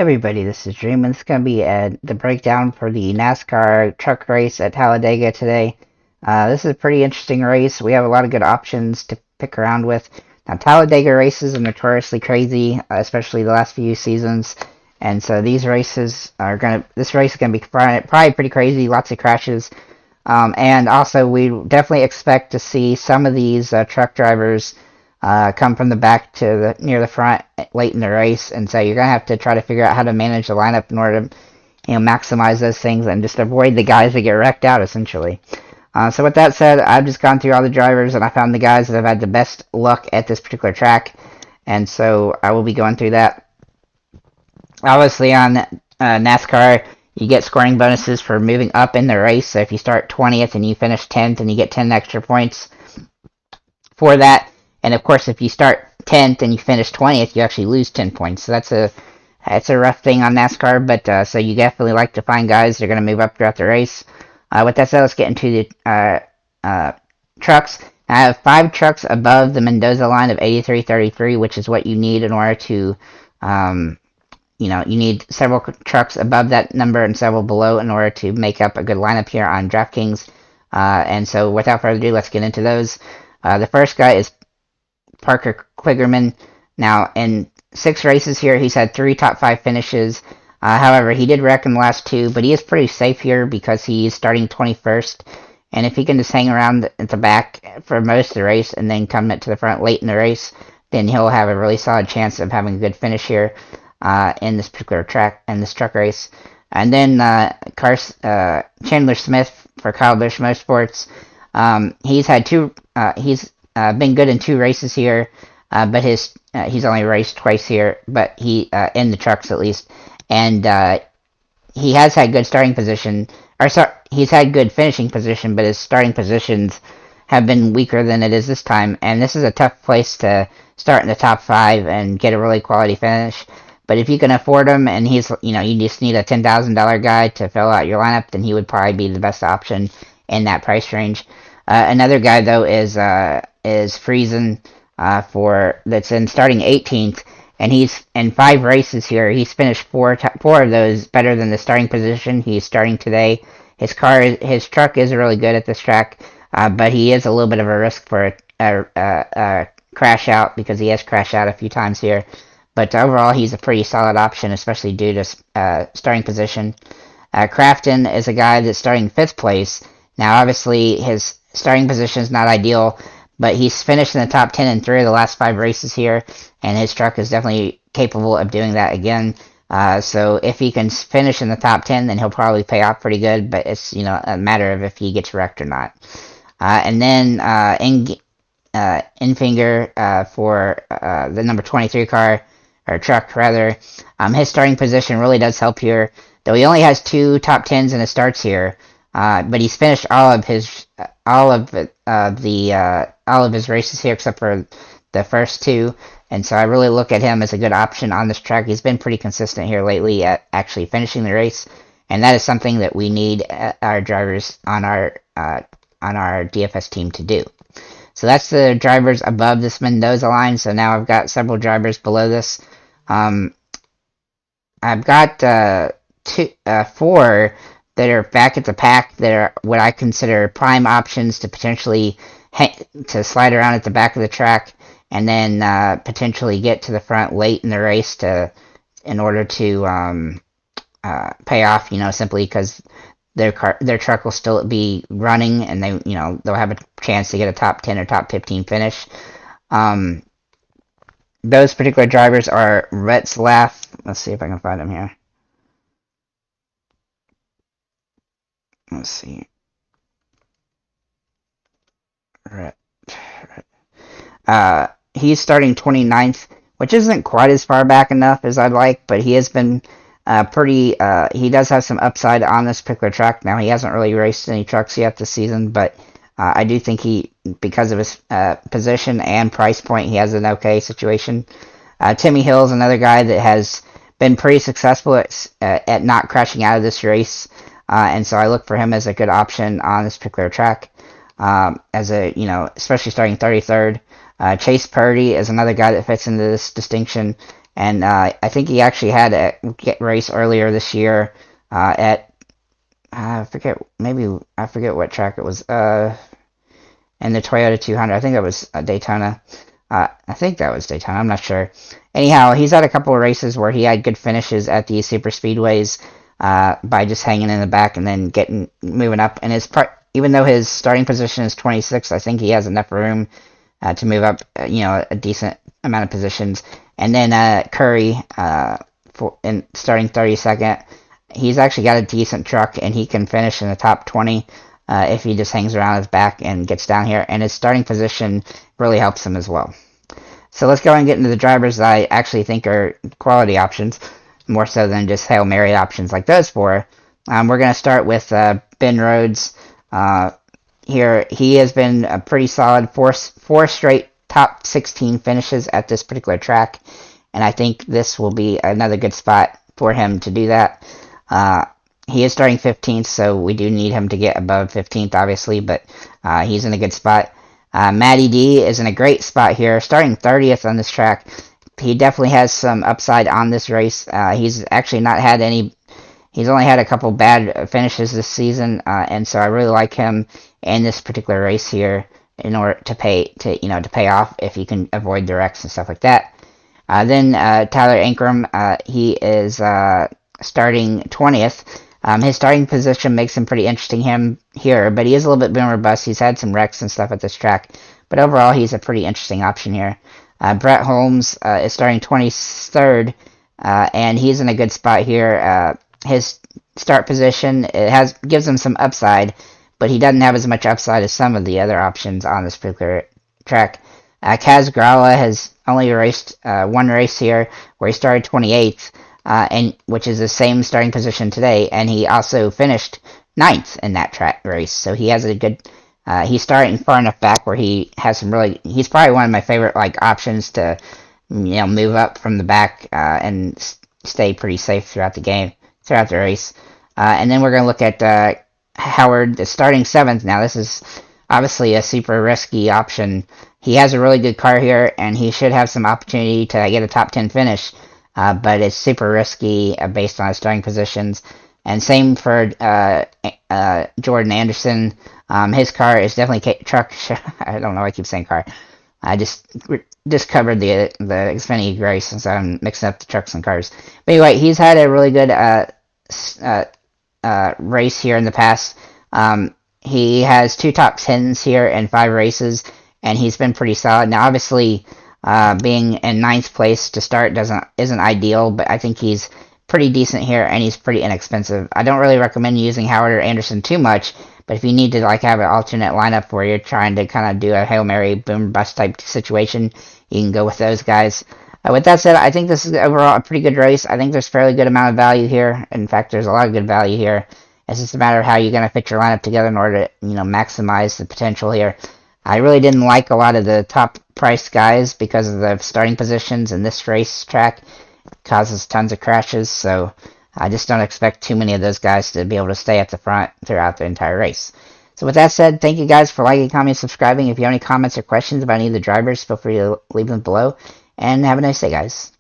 Everybody, this is Dream, and this is going to be the breakdown for the NASCAR truck race at Talladega today. This is a pretty interesting race. We have a lot of good options to pick around with. Now, Talladega races are notoriously crazy, especially the last few seasons, and so this race is going to be probably pretty crazy, lots of crashes, and also we definitely expect to see some of these truck drivers come from the back to near the front late in the race, and so you're gonna have to try to figure out how to manage the lineup in order to, maximize those things and just avoid the guys that get wrecked out, essentially. So with that said, I've just gone through all the drivers and I found the guys that have had the best luck at this particular track, and so I will be going through that. Obviously, on NASCAR, you get scoring bonuses for moving up in the race. So if you start 20th and you finish 10th, and you get 10 extra points for that. And of course, if you start 10th and you finish 20th, you actually lose 10 points. So that's a rough thing on NASCAR, but so you definitely like to find guys that are going to move up throughout the race. With that said, let's get into the trucks. I have 5 trucks above the Mendoza line of 83.33, which is what you need in order to, you need several trucks above that number and several below in order to make up a good lineup here on DraftKings. And so without further ado, let's get into those. The first guy is Parker Kligerman. Now, in 6 races here, he's had 3 top 5 finishes. However, he did wreck in the last 2, but he is pretty safe here because he's starting 21st. And if he can just hang around at the back for most of the race and then come to the front late in the race, then he'll have a really solid chance of having a good finish here in this particular truck race. And then Chandler Smith for Kyle Busch Motorsports. He's had he's been good in 2 races here, but he's only raced twice here, but he in the trucks at least, and he has had good starting position, he's had good finishing position, but his starting positions have been weaker than it is this time, and this is a tough place to start in the top 5 and get a really quality finish. But if you can afford him, and he's, you just need a $10,000 guy to fill out your lineup, then he would probably be the best option in that price range. Another guy though is Friesen that's in starting 18th, and he's in 5 races here. He's finished 4 of those better than the starting position he's starting today. His truck is really good at this track, but he is a little bit of a risk for a crash out because he has crashed out a few times here. But overall, he's a pretty solid option, especially due to starting position. Crafton is a guy that's starting 5th place. Now, obviously, his starting position is not ideal, but he's finished in the top 10 in 3 of the last 5 races here, and his truck is definitely capable of doing that again. So if he can finish in the top 10, then he'll probably pay off pretty good, but it's, a matter of if he gets wrecked or not. And then Infinger for the number 23 car, or truck rather, his starting position really does help here, though he only has 2 top 10s in his starts here. But he's finished all of his races here except for the first 2, and so I really look at him as a good option on this track. He's been pretty consistent here lately at actually finishing the race, and that is something that we need our drivers on our DFS team to do. So that's the drivers above this Mendoza line. So now I've got several drivers below this. I've got 4 that are back at the pack that are what I consider prime options to potentially to slide around at the back of the track and then potentially get to the front late in the race in order to pay off, simply because their truck will still be running and they'll have a chance to get a top 10 or top 15 finish. Those particular drivers are Retzlaff. Let's see if I can find him here. Let's see. He's starting 29th, which isn't quite as far back enough as I'd like, but he has been he does have some upside on this particular track. Now, he hasn't really raced any trucks yet this season, but I do think because of his position and price point, he has an okay situation. Timmy Hill's another guy that has been pretty successful at not crashing out of this race. And so I look for him as a good option on this particular track, especially starting 33rd. Chase Purdy is another guy that fits into this distinction. And I think he actually had a race earlier this year at I forget what track it was. And the Toyota 200. I think that was Daytona. I think that was Daytona. I'm not sure. Anyhow, he's had a couple of races where he had good finishes at these super speedways by just hanging in the back and then moving up. And even though his starting position is 26, I think he has enough room to move up, a decent amount of positions. And then Curry, starting 32nd, he's actually got a decent truck, and he can finish in the top 20 if he just hangs around his back and gets down here. And his starting position really helps him as well. So let's go and get into the drivers that I actually think are quality options, more so than just Hail Mary options like those four. We're going to start with Ben Rhodes. Here, he has been a pretty solid four straight top 16 finishes at this particular track, and I think this will be another good spot for him to do that. He is starting 15th, so we do need him to get above 15th, obviously, but he's in a good spot. Matty D is in a great spot here, starting 30th on this track. He definitely has some upside on this race. He's actually not had any. He's only had a couple bad finishes this season, and so I really like him in this particular race here in order to pay off if you can avoid the wrecks and stuff like that. Then Tyler Ankrum, he is starting 20th. His starting position makes him pretty interesting here, but he is a little bit more robust. He's had some wrecks and stuff at this track, but overall he's a pretty interesting option here. Brett Holmes is starting 23rd, and he's in a good spot here. His start position gives him some upside, but he doesn't have as much upside as some of the other options on this particular track. Kaz Grala has only raced one race here, where he started 28th, and which is the same starting position today, and he also finished 9th in that track race. So he has a good. He's starting far enough back where he has some really. He's probably one of my favorite options to, move up from the back and stay pretty safe throughout the race. And then we're going to look at Howard, the starting 7th. Now this is obviously a super risky option. He has a really good car here, and he should have some opportunity to get a top 10 finish. But it's super risky based on his starting positions. And same for Jordan Anderson. His car is definitely truck. I don't know why I keep saying car. I just covered the Xfinity race, since I'm mixing up the trucks and cars. But anyway, he's had a really good race here in the past. He has 2 top 10s here in 5 races, and he's been pretty solid. Now, obviously, being in 9th place to start isn't ideal, but I think he's pretty decent here, and he's pretty inexpensive. I don't really recommend using Howard or Anderson too much, but if you need to have an alternate lineup where you're trying to kind of do a Hail Mary boom bust type situation, you can go with those guys. With that said, I think this is overall a pretty good race. I think there's a fairly good amount of value here. In fact, there's a lot of good value here. It's just a matter of how you're going to fit your lineup together in order to maximize the potential here. I really didn't like a lot of the top price guys because of the starting positions, and this racetrack causes tons of crashes, so I just don't expect too many of those guys to be able to stay at the front throughout the entire race. So with that said, thank you guys for liking, commenting, subscribing. If you have any comments or questions about any of the drivers, feel free to leave them below, and have a nice day, guys.